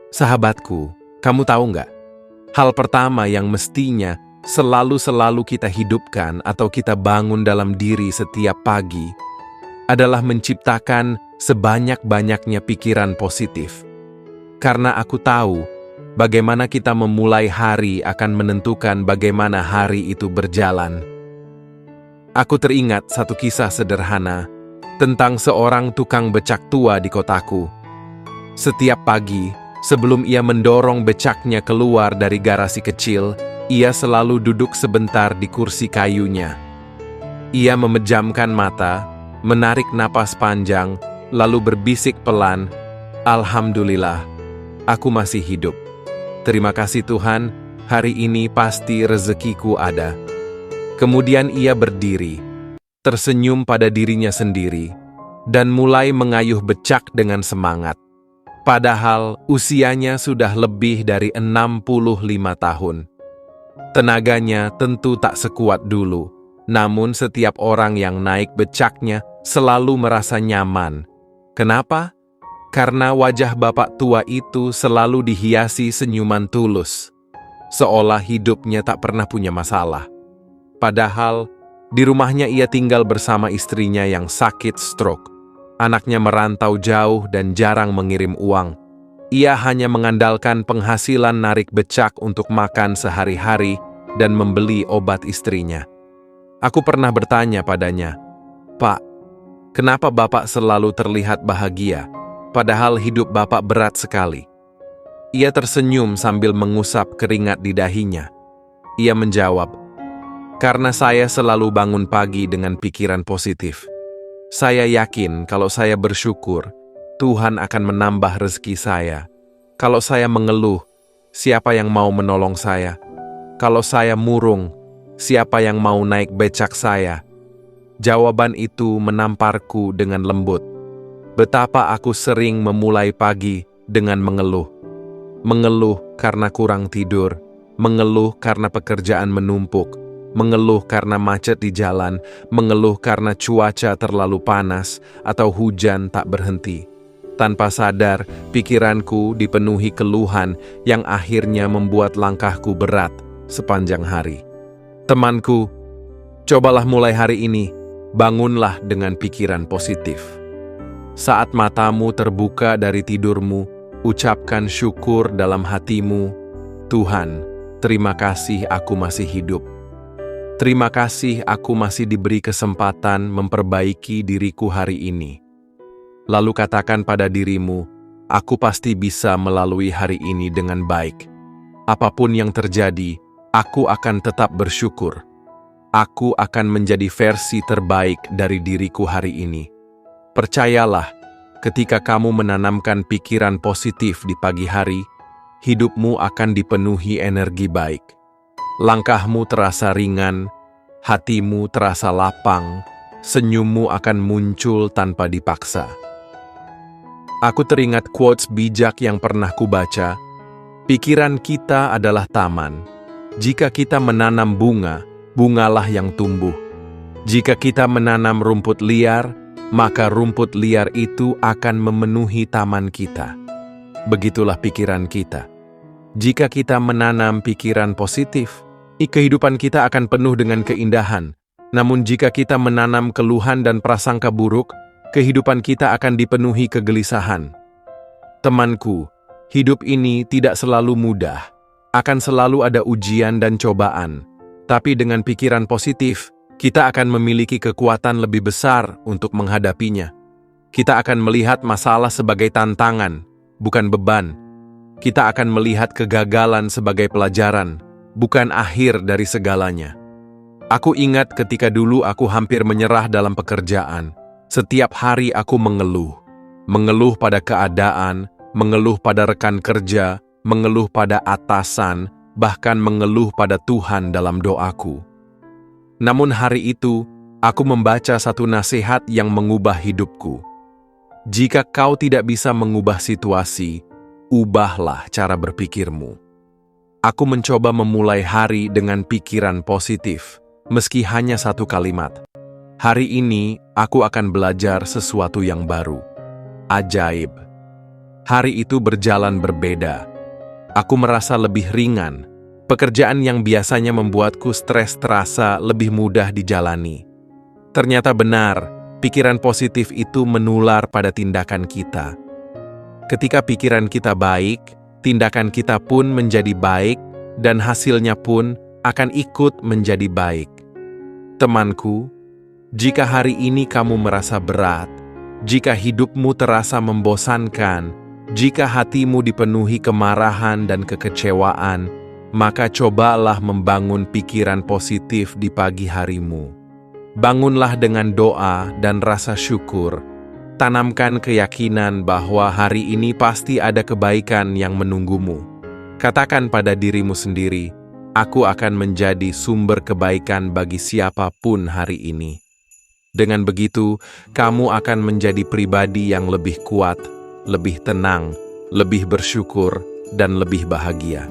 Sahabatku, kamu tahu nggak? Hal pertama yang mestinya selalu kita hidupkan atau kita bangun dalam diri setiap pagi adalah menciptakan sebanyak-banyaknya pikiran positif. Karena aku tahu bagaimana kita memulai hari akan menentukan bagaimana hari itu berjalan. Aku teringat satu kisah sederhana tentang seorang tukang becak tua di kotaku. Setiap pagi, sebelum ia mendorong becaknya keluar dari garasi kecil, ia selalu duduk sebentar di kursi kayunya. Ia memejamkan mata, menarik napas panjang, lalu berbisik pelan, "Alhamdulillah, aku masih hidup. Terima kasih Tuhan, hari ini pasti rezekiku ada." Kemudian ia berdiri, tersenyum pada dirinya sendiri, dan mulai mengayuh becak dengan semangat. Padahal usianya sudah lebih dari 65 tahun. Tenaganya tentu tak sekuat dulu, namun setiap orang yang naik becaknya selalu merasa nyaman. Kenapa? Karena wajah bapak tua itu selalu dihiasi senyuman tulus, seolah hidupnya tak pernah punya masalah. Padahal di rumahnya ia tinggal bersama istrinya yang sakit stroke. Anaknya merantau jauh dan jarang mengirim uang. Ia hanya mengandalkan penghasilan narik becak untuk makan sehari-hari dan membeli obat istrinya. Aku pernah bertanya padanya, "Pak, kenapa Bapak selalu terlihat bahagia, padahal hidup Bapak berat sekali?" Ia tersenyum sambil mengusap keringat di dahinya. Ia menjawab, "Karena saya selalu bangun pagi dengan pikiran positif. Saya yakin kalau saya bersyukur, Tuhan akan menambah rezeki saya. Kalau saya mengeluh, siapa yang mau menolong saya? Kalau saya murung, siapa yang mau naik becak saya?" Jawaban itu menamparku dengan lembut. Betapa aku sering memulai pagi dengan mengeluh. Mengeluh karena kurang tidur, mengeluh karena pekerjaan menumpuk, mengeluh karena macet di jalan, mengeluh karena cuaca terlalu panas atau hujan tak berhenti. Tanpa sadar, pikiranku dipenuhi keluhan yang akhirnya membuat langkahku berat sepanjang hari. Temanku, cobalah mulai hari ini, bangunlah dengan pikiran positif. Saat matamu terbuka dari tidurmu, ucapkan syukur dalam hatimu, "Tuhan, terima kasih aku masih hidup. Terima kasih aku masih diberi kesempatan memperbaiki diriku hari ini." Lalu katakan pada dirimu, "Aku pasti bisa melalui hari ini dengan baik. Apapun yang terjadi, aku akan tetap bersyukur. Aku akan menjadi versi terbaik dari diriku hari ini." Percayalah, ketika kamu menanamkan pikiran positif di pagi hari, hidupmu akan dipenuhi energi baik. Langkahmu terasa ringan, hatimu terasa lapang, senyummu akan muncul tanpa dipaksa. Aku teringat quotes bijak yang pernah kubaca, "Pikiran kita adalah taman. Jika kita menanam bunga, bungalah yang tumbuh. Jika kita menanam rumput liar, maka rumput liar itu akan memenuhi taman kita." Begitulah pikiran kita. Jika kita menanam pikiran positif, kehidupan kita akan penuh dengan keindahan. Namun jika kita menanam keluhan dan prasangka buruk, kehidupan kita akan dipenuhi kegelisahan. Temanku, hidup ini tidak selalu mudah. Akan selalu ada ujian dan cobaan. Tapi dengan pikiran positif, kita akan memiliki kekuatan lebih besar untuk menghadapinya. Kita akan melihat masalah sebagai tantangan, bukan beban. Kita akan melihat kegagalan sebagai pelajaran, bukan akhir dari segalanya. Aku ingat ketika dulu aku hampir menyerah dalam pekerjaan. Setiap hari aku mengeluh. Mengeluh pada keadaan, mengeluh pada rekan kerja, mengeluh pada atasan, bahkan mengeluh pada Tuhan dalam doaku. Namun hari itu, aku membaca satu nasihat yang mengubah hidupku. Jika kau tidak bisa mengubah situasi, ubahlah cara berpikirmu. Aku mencoba memulai hari dengan pikiran positif, meski hanya satu kalimat. Hari ini, aku akan belajar sesuatu yang baru. Ajaib. Hari itu berjalan berbeda. Aku merasa lebih ringan. Pekerjaan yang biasanya membuatku stres terasa lebih mudah dijalani. Ternyata benar, pikiran positif itu menular pada tindakan kita. Ketika pikiran kita baik, tindakan kita pun menjadi baik, dan hasilnya pun akan ikut menjadi baik. Temanku, jika hari ini kamu merasa berat, jika hidupmu terasa membosankan, jika hatimu dipenuhi kemarahan dan kekecewaan, maka cobalah membangun pikiran positif di pagi harimu. Bangunlah dengan doa dan rasa syukur. Tanamkan keyakinan bahwa hari ini pasti ada kebaikan yang menunggumu. Katakan pada dirimu sendiri, aku akan menjadi sumber kebaikan bagi siapapun hari ini. Dengan begitu, kamu akan menjadi pribadi yang lebih kuat, lebih tenang, lebih bersyukur, dan lebih bahagia.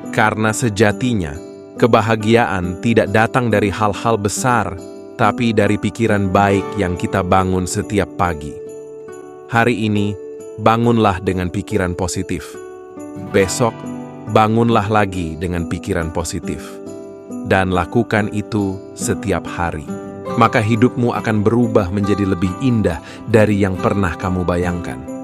Karena sejatinya, kebahagiaan tidak datang dari hal-hal besar, tapi dari pikiran baik yang kita bangun setiap pagi. Hari ini, bangunlah dengan pikiran positif. Besok, bangunlah lagi dengan pikiran positif. Dan lakukan itu setiap hari. Maka hidupmu akan berubah menjadi lebih indah dari yang pernah kamu bayangkan.